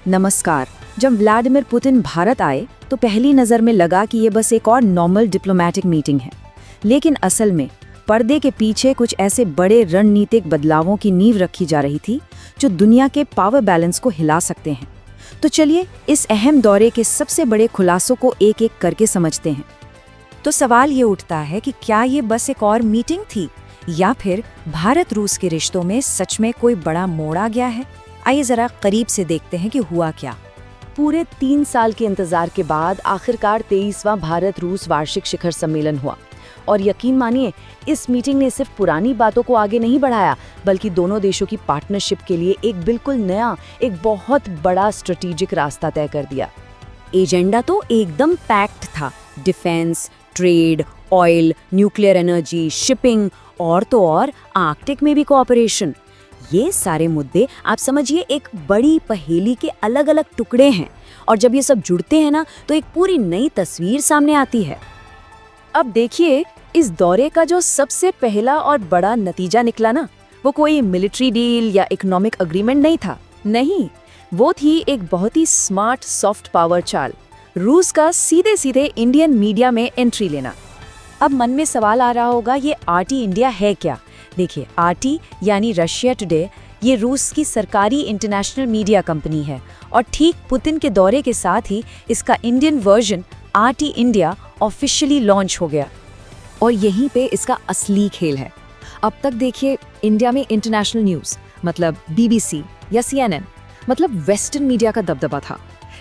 नमस्कार। जब Vladimir Putin Bharat आए तो पहली नज़र में लगा कि ये बस एक और नॉर्मल डिप्लोमेटिक मीटिंग है, लेकिन असल में पर्दे के पीछे कुछ ऐसे बड़े रणनीतिक बदलावों की नींव रखी जा रही थी जो दुनिया के पावर बैलेंस को हिला सकते हैं। तो चलिए इस अहम दौरे के सबसे बड़े खुलासों को एक एक करके समझते हैं। तो सवाल ये उठता है कि क्या ये बस एक और मीटिंग थी या फिर भारत रूस के रिश्तों में सच में कोई बड़ा मोड़ आ गया है। आइए जरा करीब से देखते हैं कि हुआ क्या। पूरे 3 साल के इंतजार के बाद आखिरकार 23वां भारत रूस वार्षिक शिखर सम्मेलन हुआ और यकीन मानिए इस मीटिंग ने सिर्फ पुरानी बातों को आगे नहीं बढ़ाया बल्कि दोनों देशों की पार्टनरशिप के लिए एक बिल्कुल नया, एक बहुत बड़ा स्ट्रेटेजिक रास्ता तय कर दिया। एजेंडा तो एकदम पैक्ड था। Defence, trade, oil, nuclear energy, shipping और तो और आर्कटिक में भी कोऑपरेशन। ये सारे मुद्दे आप समझिए एक बड़ी पहेली के अलग अलग टुकड़े हैं और जब ये सब जुड़ते हैं ना तो एक पूरी नई तस्वीर सामने आती है। अब देखिए इस दौरे का जो सबसे पहला और बड़ा नतीजा निकला ना, वो कोई मिलिट्री डील या इकोनॉमिक अग्रीमेंट नहीं था। नहीं, वो थी एक बहुत ही स्मार्ट सॉफ्ट पावर चाल, रूस का सीधे सीधे इंडियन मीडिया में एंट्री लेना। अब मन में सवाल आ रहा होगा, ये आरटी इंडिया है क्या? देखिए, आरटी यानी रशिया टुडे, ये रूस की सरकारी इंटरनेशनल मीडिया कंपनी है और ठीक पुतिन के दौरे के साथ ही इसका Indian version RT India officially launch हो गया और यहीं पे इसका असली खेल है। अब तक देखिए इंडिया में इंटरनेशनल न्यूज़ मतलब बीबीसी या सीएनएन मतलब वेस्टर्न मीडिया का दबदबा था,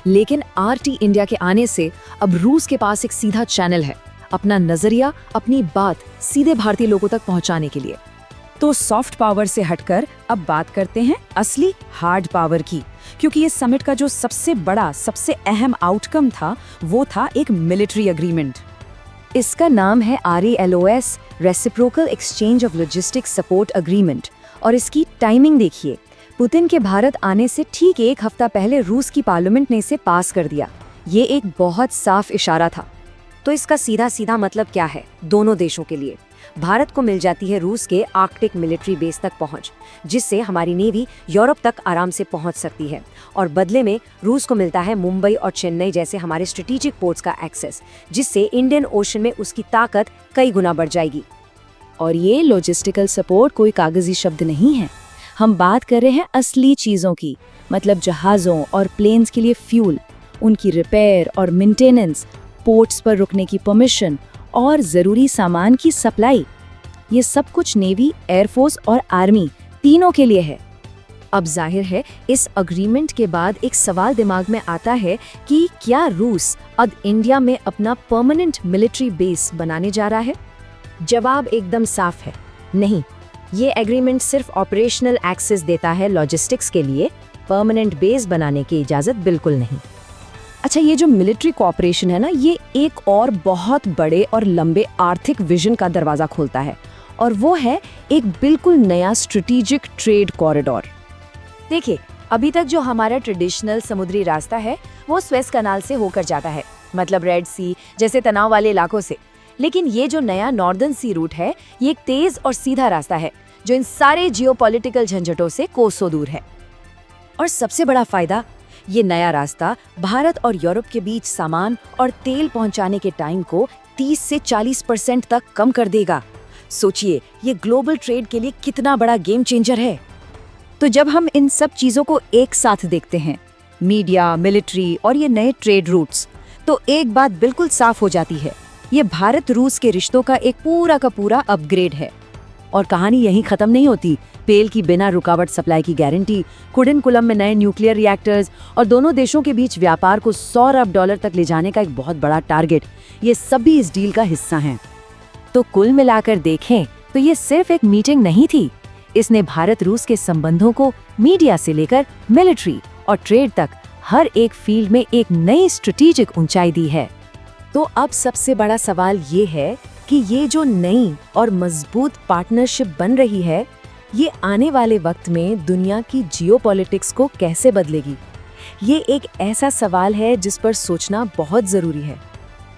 लेकिन आरटी इंडिया के आने से अब रूस के पास एक सीधा चैनल है, अपना नजरिया, अपनी बात सीधे भारतीय लोगों तक पहुंचाने के लिए। तो सॉफ्ट पावर से हटकर अब बात करते हैं असली हार्ड पावर की, क्योंकि इस समिट का जो सबसे बड़ा, सबसे अहम आउटकम था वो था एक मिलिट्री एग्रीमेंट। इसका नाम है RALOS, reciprocal exchange of logistics support agreement. और इसकी टाइमिंग देखिए, पुतिन के भारत आने से ठीक 1 हफ्ता पहले रूस की पार्लियामेंट ने इसे पास कर दिया। ये एक बहुत साफ इशारा था। तो इसका सीधा सीधा मतलब क्या है? दोनों देशों के लिए भारत को मिल जाती है रूस के आर्कटिक मिलिट्री बेस तक पहुंच, जिससे हमारी नेवी यूरोप तक आराम से पहुंच सकती है, और बदले में रूस को मिलता है मुंबई और चेन्नई जैसे हमारे स्ट्रेटेजिक पोर्ट्स का एक्सेस, जिससे इंडियन ओशन में उसकी ताकत कई गुना बढ़ जाएगी। और ये लॉजिस्टिकल सपोर्ट कोई कागजी शब्द नहीं है, हम बात कर रहे हैं असली चीज़ों की, मतलब जहाज़ों और प्लेन्स के लिए फ्यूल, उनकी रिपेयर और मेंटेनेंस, पोर्ट्स पर रुकने की परमिशन और ज़रूरी सामान की सप्लाई। ये सब कुछ नेवी, एयरफोर्स और आर्मी तीनों के लिए है। अब जाहिर है इस अग्रीमेंट के बाद एक सवाल दिमाग में आता है कि क्या रूस अब इंडिया में अपना परमानेंट मिलिट्री बेस बनाने जा रहा है? जवाब एकदम साफ है, नहीं। ये एग्रीमेंट सिर्फ ऑपरेशनल एक्सेस देता है लॉजिस्टिक्स के लिए, परमानेंट बेस बनाने की इजाज़त बिल्कुल नहीं। अच्छा, ये जो मिलिट्री कोऑपरेशन है ना, ये एक और बहुत बड़े और लंबे आर्थिक विजन का दरवाज़ा खोलता है, और वो है एक बिल्कुल नया स्ट्रेटेजिक ट्रेड कॉरिडोर। देखिए, अभी तक जो हमारा ट्रेडिशनल समुद्री रास्ता है वो स्वेज कनाल से होकर जाता है, मतलब रेड सी जैसे तनाव वाले इलाकों से। लेकिन ये जो नया नॉर्दर्न सी रूट है, ये एक तेज़ और सीधा रास्ता है जो इन सारे जियोपॉलिटिकल झंझटों से कोसों दूर है। और सबसे बड़ा फ़ायदा, ये नया रास्ता भारत और यूरोप के बीच सामान और तेल पहुंचाने के टाइम को 30 से 40% तक कम कर देगा। सोचिए ये ग्लोबल ट्रेड के लिए कितना बड़ा गेम चेंजर है। तो जब हम इन सब चीज़ों को एक साथ देखते हैं, मीडिया, मिलिट्री और ये नए ट्रेड रूट्स, तो एक बात बिल्कुल साफ हो जाती है, ये भारत रूस के रिश्तों का एक पूरा का पूरा अपग्रेड है। और कहानी यहीं खत्म नहीं होती। तेल की बिना रुकावट सप्लाई की गारंटी, कुडिनकुलम में नए न्यूक्लियर रिएक्टर्स और दोनों देशों के बीच व्यापार को $100 अरब तक ले जाने का एक बहुत बड़ा टारगेट, ये सब भी इस डील का हिस्सा हैं। तो कुल मिलाकर देखें तो ये सिर्फ एक मीटिंग नहीं थी, इसने भारत रूस के संबंधों को मीडिया से लेकर मिलिट्री और ट्रेड तक हर एक फील्ड में एक नई स्ट्रेटेजिक ऊंचाई दी है। तो अब सबसे बड़ा सवाल ये है कि ये जो नई और मजबूत पार्टनरशिप बन रही है, ये आने वाले वक्त में दुनिया की जियोपॉलिटिक्स को कैसे बदलेगी? ये एक ऐसा सवाल है जिस पर सोचना बहुत ज़रूरी है।